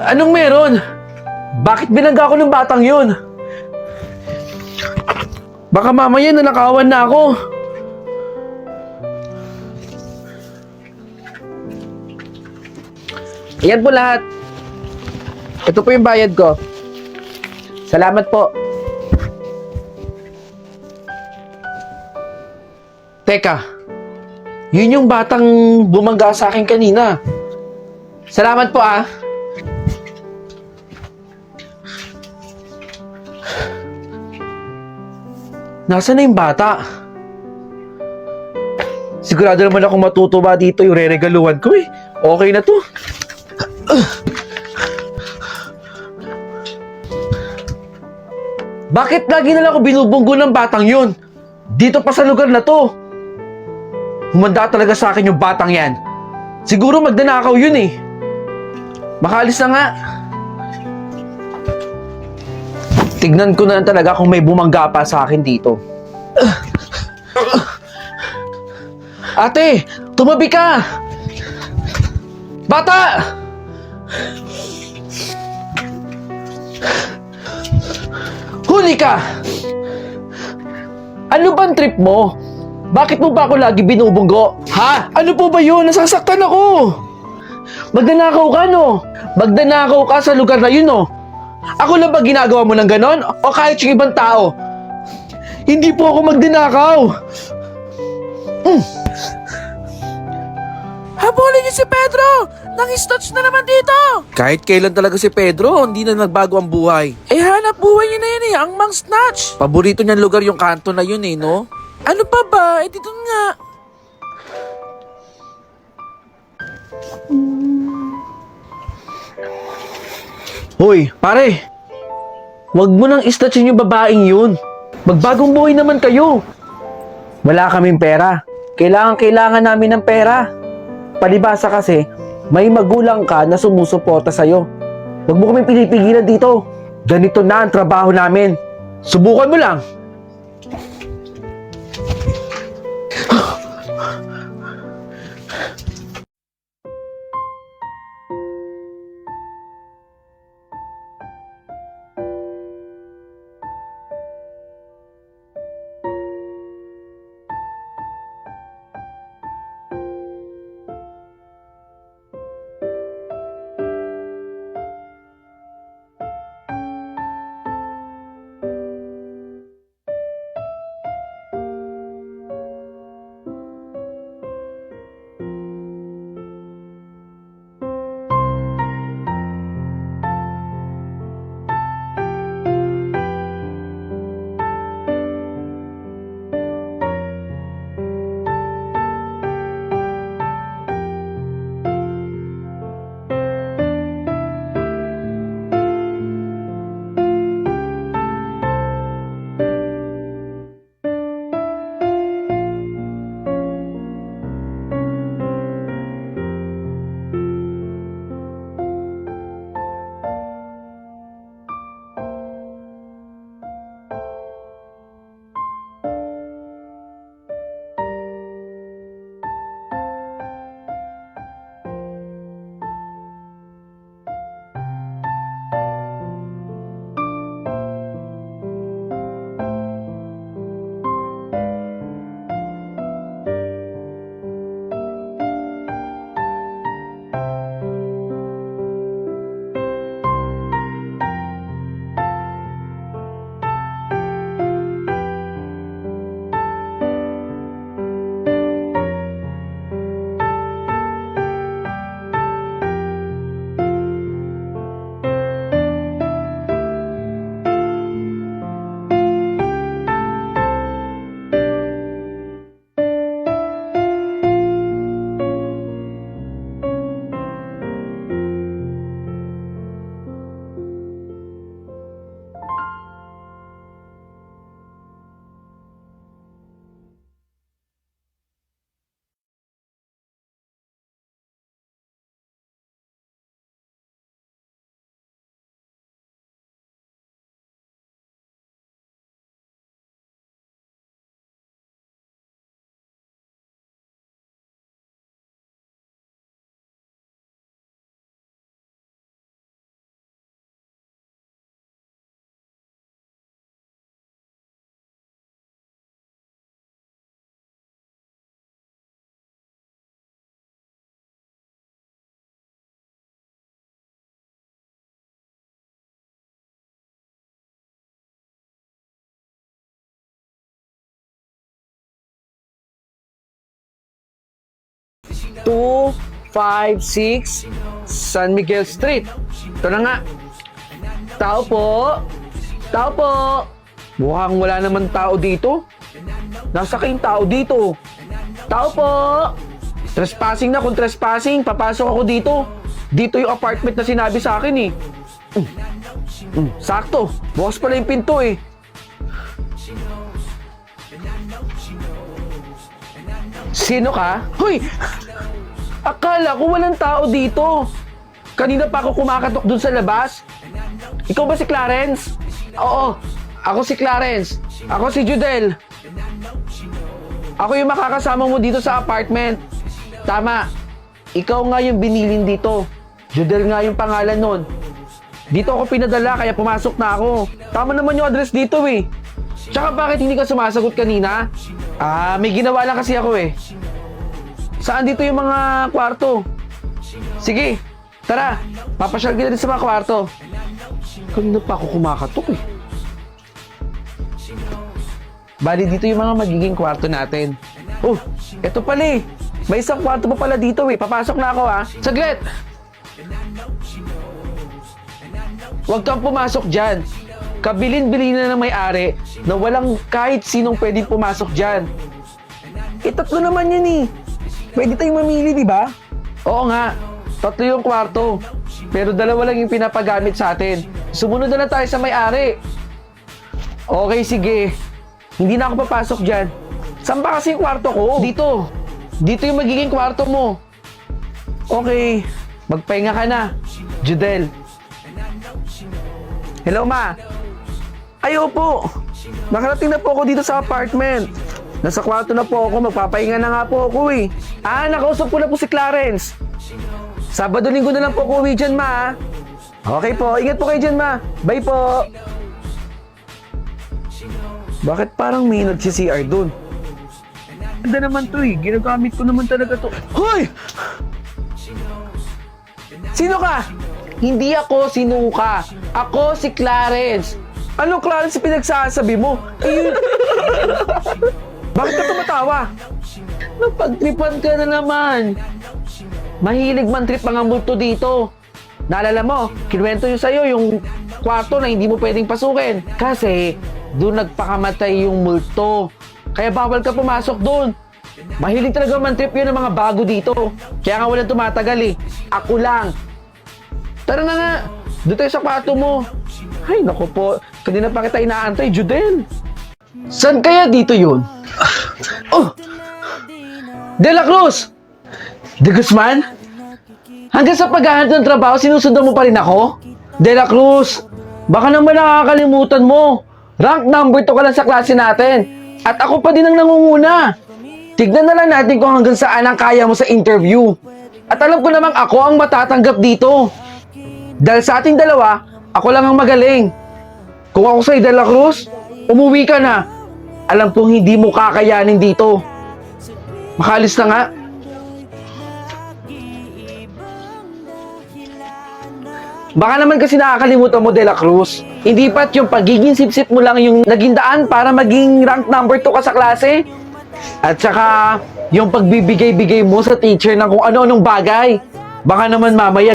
Anong meron? Bakit binangga ko ng batang yun? Baka mamaya nanakawan na ako. Ayan po lahat. Ito po yung bayad ko. Salamat po. Teka, yun yung batang bumangga sa akin kanina. Salamat po ah. Nasaan na yung bata? Sigurado naman ako matutuwa dito yung re-regaluhan ko eh. Okay na to. Bakit lagi na lang ako binubunggo ng batang yun? Dito pa sa lugar na to. Humanda talaga sa akin yung batang yan. Siguro magdanakaw yun eh. Makaalis na nga. Tignan ko na lang talaga kung may bumangga pa sa akin dito. Ate! Tumabi ka! Bata! Huli ka! Ano bang trip mo? Bakit mo ba ako lagi binubunggo? Ha? Ano po ba yun? Nasasaktan ako! Magdanakaw ka, no? Magdanakaw ka sa lugar na yun, no? Ako lang ba ginagawa mo ng ganon? O kahit yung ibang tao? Hindi po ako magdanakaw! Habulin niyo si Pedro! Nang-stotch na naman dito! Kahit kailan talaga si Pedro, hindi na nagbago ang buhay. Eh hanap buhay niya na yun eh, ang mang snatch! Paborito niyang lugar yung kanto na yun eh, no? Ano pa ba? Eh dito nga! Hoy, pare! Huwag mo nang istatsin yung babaeng yun. Magbagong buhay naman kayo. Wala kaming pera. Kailangan namin ng pera. Palibasa kasi, may magulang ka na sumusuporta sa'yo. Huwag mo kami pinipigilan dito. Ganito na ang trabaho namin. Subukan mo lang. 256 San Miguel Street. Ito na nga. Tao po. Tao po. Mukhang wala naman tao dito. Nasa kayong tao dito. Tao po. Trespassing na. Kung trespassing, papasok ako dito. Dito yung apartment na sinabi sa akin eh. Sakto. Bukas pala yung pinto eh. Sino ka? Hoy! Akala ko walang tao dito. Kanina pa ako kumakatok dun sa labas. Ikaw ba si Clarence? Oo, ako si Clarence. Ako si Judel. Ako yung makakasama mo dito sa apartment. Tama. Ikaw nga yung binilin dito. Judel nga yung pangalan nun. Dito ako pinadala kaya pumasok na ako. Tama naman yung address dito eh. Tsaka bakit hindi ka sumasagot kanina? May ginawa lang kasi ako eh. Saan dito yung mga kwarto? Sige, tara. Papasyal kita din sa mga kwarto. Kanina pa ako kumakatok eh. Bali dito yung mga magiging kwarto natin. Oh, eto pala eh. May isang kwarto pa pala dito eh. Papasok na ako ah. Saglit! Huwag kang pumasok dyan. Kabilin-bilin na ng may-ari na walang kahit sinong pwedeng pumasok dyan. Tatlo naman yan eh. Pwede tayong mamili, di ba? Oo nga. 3 yung kwarto. Pero 2 lang yung pinapagamit sa atin. Sumunod na lang tayo sa may-ari. Okay, sige. Hindi na ako papasok dyan. Saan ba kasi yung kwarto ko? Dito. Dito yung magiging kwarto mo. Okay. Magpahinga ka na. Judel. Hello, ma. Ayo po. Nakarating na po ako dito sa apartment. Nasa kwarto na po ako. Magpapahinga na nga po ako eh. Nakausap ko na po si Clarence. Sabado-linggo na lang po ako uwi dyan, ma. Okay po. Ingat po kayo dyan, ma. Bye po. Bakit parang may nag-CR dun? Ganda naman to eh. Ginagamit ko naman talaga to. Hoy! Sino ka? Hindi ako sinuka. Ako si Clarence. Ano Clarence pinagsasabi mo? Bakit ka tumatawa? Napagtripan ka na naman. Mahilig man trip mga multo dito. Naalala mo, kinuwento yung sa'yo yung kwarto na hindi mo pwedeng pasukin. Kasi doon nagpakamatay yung multo. Kaya bawal ka pumasok doon. Mahilig talaga man trip yun ng mga bago dito. Kaya nga walang tumatagal eh. Ako lang. Tara na nga. Doon tayo sa kwarto mo. Ay, naku po. Kanina pa kita inaantay, Judel. Saan kaya dito yun? Oh! De La Cruz! De Guzman? Hanggang sa paghahanap ng trabaho, sinusundan mo pa rin ako? De La Cruz! Baka naman nakakalimutan mo. Rank number 2 ka lang sa klase natin. At ako pa din ang nangunguna. Tignan na lang natin kung hanggang saan ang kaya mo sa interview. At alam ko namang ako ang matatanggap dito. Dahil sa ating dalawa, ako lang ang magaling. Kung ako sa'yo, De La Cruz, umuwi ka na. Alam kong hindi mo kakayanin dito. Makalis na nga. Baka naman kasi nakakalimutan mo, De La Cruz. Hindi pat yung pagiging sip-sip mo lang yung naging daan para maging rank number 2 ka sa klase. At saka, yung pagbibigay-bigay mo sa teacher ng kung ano-anong bagay. Baka naman mamaya